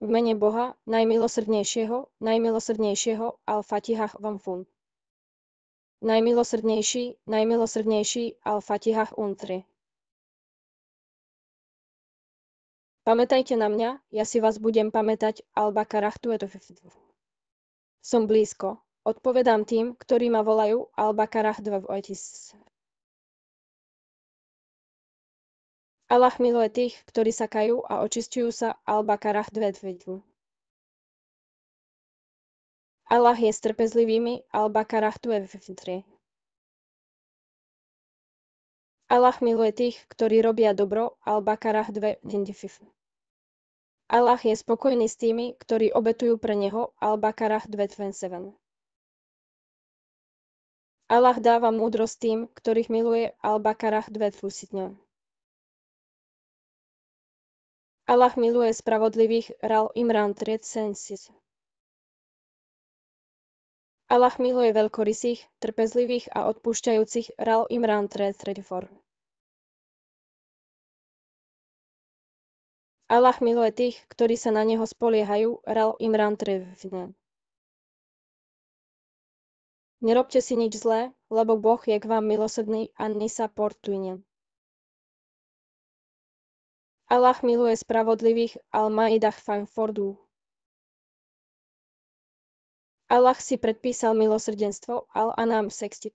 V mene Boha, najmilosrdnejšieho, Al-Fatihah Vamfun. Najmilosrdnejší, Al-Fatihah Untri. Pamätajte na mňa, ja si vás budem pamätať, Al-Bakarah 2. Som blízko. Odpovedám tým, ktorí ma volajú, Al-Bakarah 2. Allah miluje tých, ktorí sa kajú a očisťujú sa, Al-Bakarah 2. Allah je s trpezlivými, Al-Bakarah 2. Allah miluje tých, ktorí robia dobro, Al-Bakarah 2. Allah je spokojný s tými, ktorí obetujú pre neho, Al-Bakarah 2. Allah dáva múdrosť tým, ktorých miluje, Al-Bakarah 2. Allah miluje spravodlivých, Ral Imran 3. Allah miluje veľkorysých, trpezlivých a odpúšťajúcich, Ral Imran 3. Allah miluje tých, ktorí sa na neho spoliehajú, Ral Imran 3. Nerobte si nič zlé, lebo Boh je k vám milosrdný a Nisa portuinen. Allah miluje spravodlivých, Al-Maidah 5. Allah si predpísal milosrdenstvo, Al-An'am 62.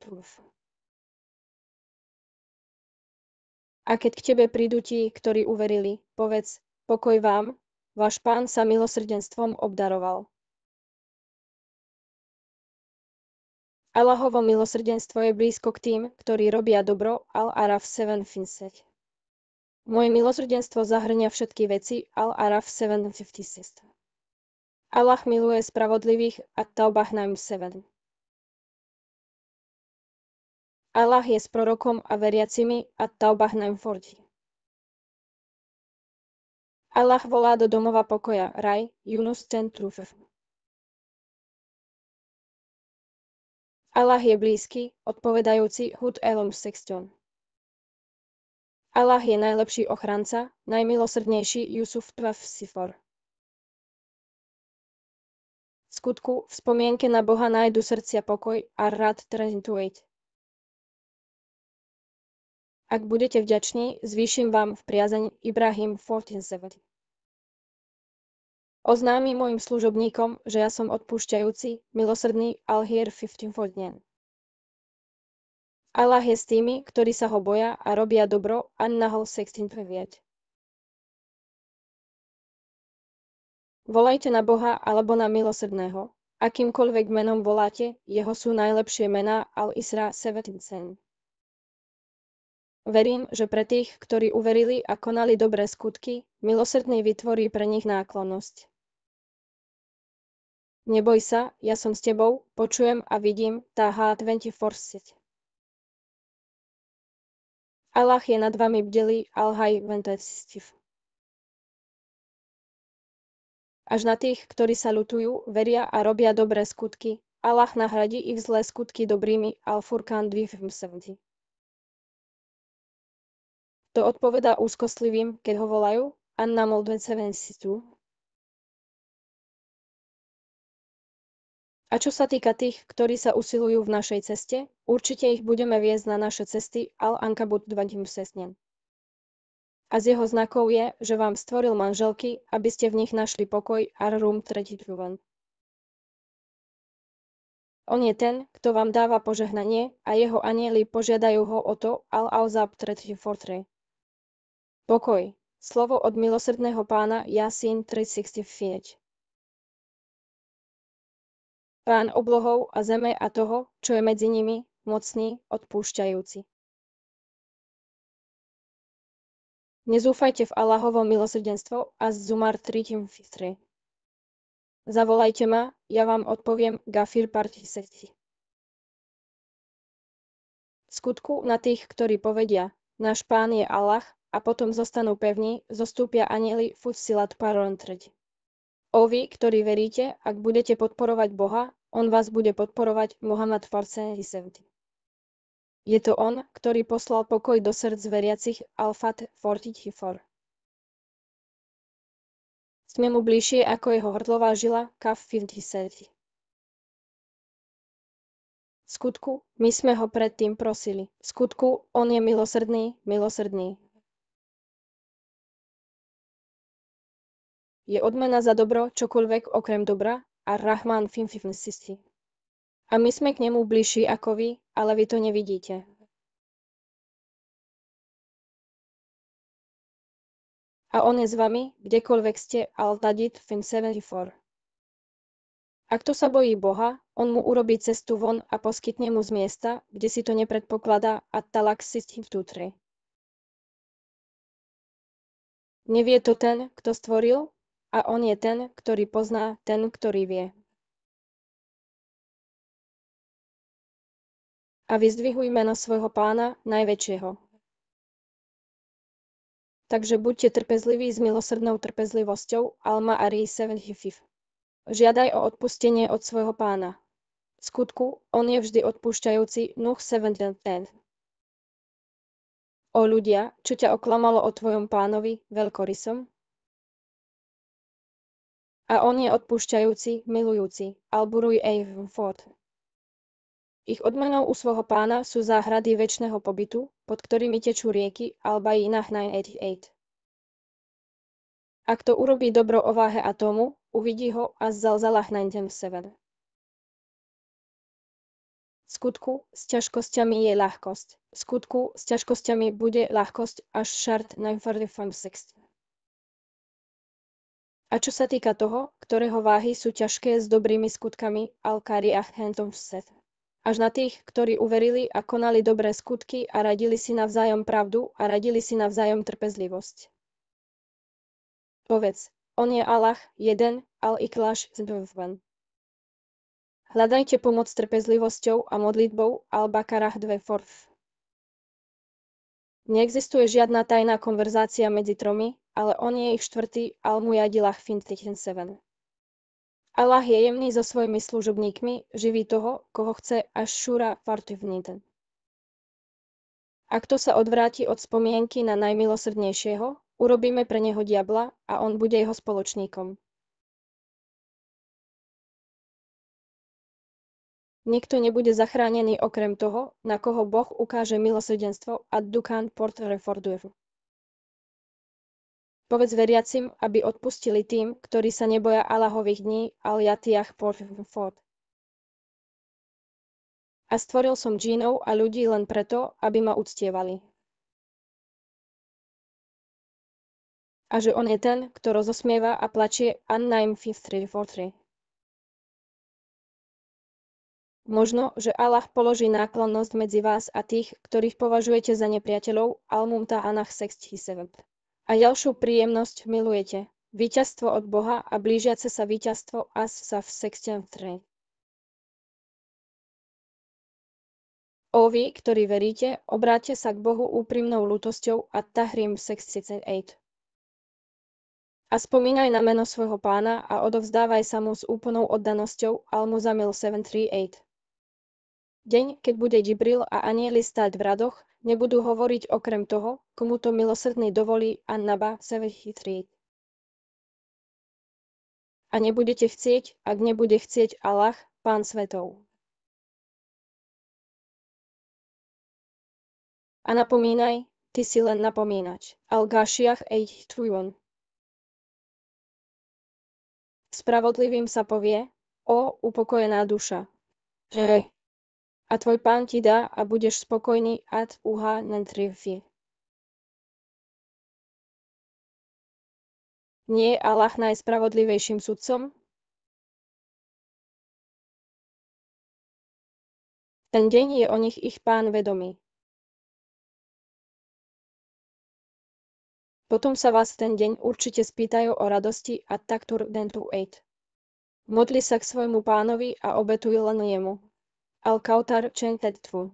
A keď k tebe prídu tí, ktorí uverili, povedz, pokoj vám, váš Pán sa milosrdenstvom obdaroval. Allahovo milosrdenstvo je blízko k tým, ktorí robia dobro, Al-Araf 7. Moje milosrdenstvo zahŕňa všetky veci, Al-Araf 7:56. Allah miluje spravodlivých, At-Taubah 7. Allah je s prorokom a veriacimi, At-Taubah 40. Allah volá do domova pokoja, raj, Yunus 10. Allah je blízky, odpovedajúci, Hud 16. Allah je najlepší ochranca, najmilosrdnejší, Jusuf 12. V skutku, v spomienke na Boha nájdu srdcia pokoj, Ar-Rad 38. Ak budete vďační, zvýšim vám v priazeň, Ibrahim 14:7. Oznámi mojim služobníkom, že ja som odpúšťajúci, milosrdný, Al-Hir 15:14. Allah je s tými, ktorí sa ho boja a robia dobro, An-Nahl 16:9. Volajte na Boha alebo na milosrdného. Akýmkoľvek menom voláte, jeho sú najlepšie mená, Al-Isra 17. Verím, že pre tých, ktorí uverili a konali dobré skutky, milosrdný vytvorí pre nich náklonnosť. Neboj sa, ja som s tebou, počujem a vidím, Taha 24. Allah je nad vami bdelý, Al-Haj 20. Až na tých, ktorí sa ľutujú, veria a robia dobré skutky, Allah nahradí ich zlé skutky dobrými, Al-Furqan 2:7. To odpovedá úzkostlivým, keď ho volajú, An-Naml 2:72. A čo sa týka tých, ktorí sa usilujú v našej ceste, určite ich budeme viesť na naše cesty, Al-Ankabut 2:16. A z jeho znakov je, že vám stvoril manželky, aby ste v nich našli pokoj, Ar-Rum 3. On je ten, kto vám dáva požehnanie a jeho anjeli požiadajú ho o to, Al-Ahzab 3. Pokoj. Slovo od milosrdného pána, Jasín 3:65. Pán oblohov a zeme a toho, čo je medzi nimi, mocný, odpúšťajúci. Nezúfajte v Allahovo milosrdenstvo a Zumar 3:3. Zavolajte ma, ja vám odpoviem, Gafir Parti 7. V skutku na tých, ktorí povedia, náš pán je Allah, a potom zostanú pevní, zostúpia anjeli Fussilat Paron 3. O vy, ktorí veríte, ak budete podporovať Boha, on vás bude podporovať, Muhammad 7. Je to on, ktorý poslal pokoj do srdc veriacich, Al-Fat 44. Sme mu bližšie ako jeho hrdlová žila Kaf 50. V skutku, my sme ho predtým prosili. V skutku, on je milosrdný, milosrdný. Je odmena za dobro čokoľvek okrem dobra a Rahman 50. A my sme k nemu bližší ako vy, ale vy to nevidíte. A on je s vami, kdekoľvek ste, Al-Tadid 74. A kto sa bojí Boha, on mu urobí cestu von a poskytne mu z miesta, kde si to nepredpokladá a talak si v tútre. Nevie to ten, kto stvoril, a on je ten, ktorý pozná, ten, ktorý vie. A vyzdvihuj meno svojho pána, najväčšieho. Takže buďte trpezliví s milosrdnou trpezlivosťou, Alma Ari 75. Žiadaj o odpustenie od svojho pána. V skutku, on je vždy odpúšťajúci, Nuh 7:10. O ľudia, čo ťa oklamalo o tvojom pánovi, veľkorysom? A on je odpúšťajúci, milujúci, Al-Buruj 4. Ich odmenou u svojho pána sú záhrady večného pobytu, pod ktorými tečú rieky, Al-Bajinah 988. Ak to urobí dobro o váhe atómu, uvidí ho a Zalzalah 977. V skutku, s ťažkosťami je ľahkosť. V skutku, s ťažkosťami bude ľahkosť až šart 946. A čo sa týka toho, ktorého váhy sú ťažké s dobrými skutkami, Al-Kariach 107. Až na tých, ktorí uverili a konali dobré skutky a radili si navzájom pravdu a radili si navzájom trpezlivosť. Povedz, on je Allah, jeden, Al-Iklaš 2. Hľadajte pomoc trpezlivosťou a modlitbou, Al-Bakarah 2. Neexistuje žiadna tajná konverzácia medzi tromi, ale on je ich štvrtý, Al-Mujadilah 57. Allah je jemný so svojimi služobníkmi, živí toho, koho chce, až Šúra 41. A kto sa odvráti od spomienky na najmilosrdnejšieho, urobíme pre neho diabla a on bude jeho spoločníkom. Nikto nebude zachránený okrem toho, na koho Boh ukáže milosrdenstvo a Dukan Port Refordujú. Povedz veriacim, aby odpustili tým, ktorí sa neboja Allahových dní, Al-Jatiach Port. A stvoril som džínov a ľudí len preto, aby ma uctievali. A že on je ten, kto rozosmieva a plačie An-Naim 543. Možno, že Allah položí náklonnosť medzi vás a tých, ktorých považujete za nepriateľov, Al-Mumtahanah 67. A ďalšiu príjemnosť milujete, víťazstvo od Boha a blížiace sa víťazstvo As-Saf 63. O vy, ktorí veríte, obráťte sa k Bohu úprimnou lútosťou a Tahrim 68. A spomínaj na meno svojho pána a odovzdávaj sa mu s úplnou oddanosťou Al-Muzamil 738. Deň, keď bude Džibril a anjeli stáť v radoch, nebudú hovoriť okrem toho, komu to milosrdný dovolí An-Naba 73. A nebudete chcieť, ak nebude chcieť Allah, Pán svetov. A napomínaj, ty si len napomínač. Al-Ghashiach 821. Spravodlivým sa povie, o upokojená duša. Že a tvoj pán ti dá a budeš spokojný ad uha nentrifi. Nie je Allah najspravodlivejším sudcom? Ten deň je o nich ich pán vedomý. Potom sa vás v ten deň určite spýtajú o radosti a taktur dentu 8. Modli sa k svojmu pánovi a obetuj len jemu. Al-Kautar Čentetvu.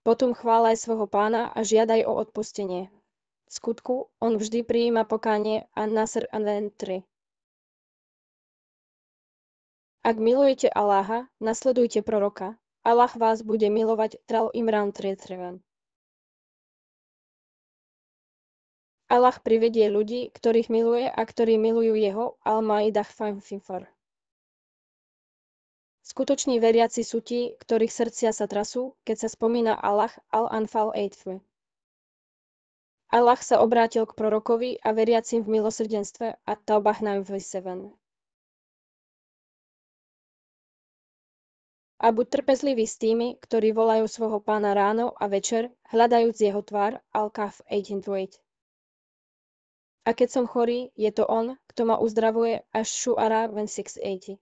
Potom chválaj svojho pána a žiadaj o odpustenie. V skutku, on vždy prijíma pokánie a Nasr an-3. Ak milujete Allaha, nasledujte proroka. Allah vás bude milovať Tral Imran 3. Allah privedie ľudí, ktorých miluje a ktorí milujú jeho. Al-Maidah 5:4. Skutoční veriaci sú tí, ktorých srdcia sa trasú, keď sa spomína Allah. Al-Anfal 8:3. Allah sa obrátil k prorokovi a veriacim v milosrdenstve. At-Taubah 9:7. A buď trpezlivý s tými, ktorí volajú svojho pána ráno a večer, hľadajúc jeho tvár. Al-Kahf 18:8. A keď som chorý, je to on, kto ma uzdravuje. Až Šu'ara 6:80.